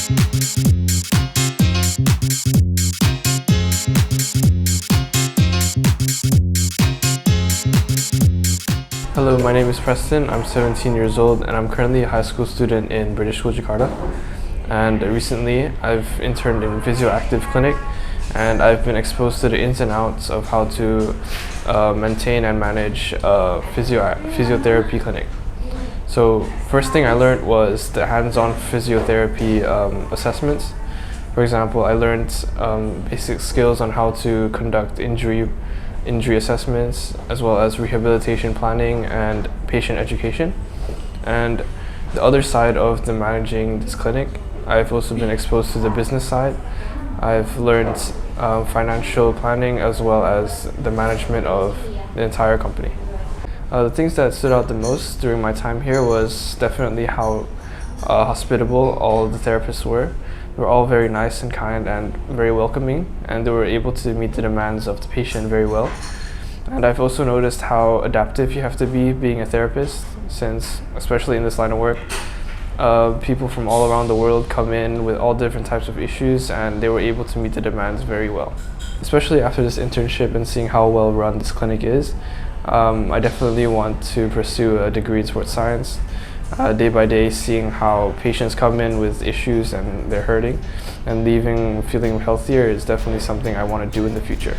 Hello, my name is Preston. I'm 17 years old and I'm currently a high school student in British School Jakarta. And recently I've interned in PhysioActive clinic and I've been exposed to the ins and outs of how to maintain and manage a physiotherapy clinic. So first thing I learned was the hands-on physiotherapy assessments. For example, I learned basic skills on how to conduct injury assessments, as well as rehabilitation planning and patient education. And the other side of the managing this clinic, I've also been exposed to the business side. I've learned financial planning as well as the management of the entire company. The things that stood out the most during my time here was definitely how hospitable all the therapists were. They were all very nice and kind and very welcoming, and they were able to meet the demands of the patient very well. And I've also noticed how adaptive you have to be being a therapist, since, especially in this line of work, people from all around the world come in with all different types of issues, and they were able to meet the demands very well. Especially after this internship and seeing how well run this clinic is, I definitely want to pursue a degree in sports science. Day by day, seeing how patients come in with issues and they're hurting and leaving feeling healthier is definitely something I want to do in the future.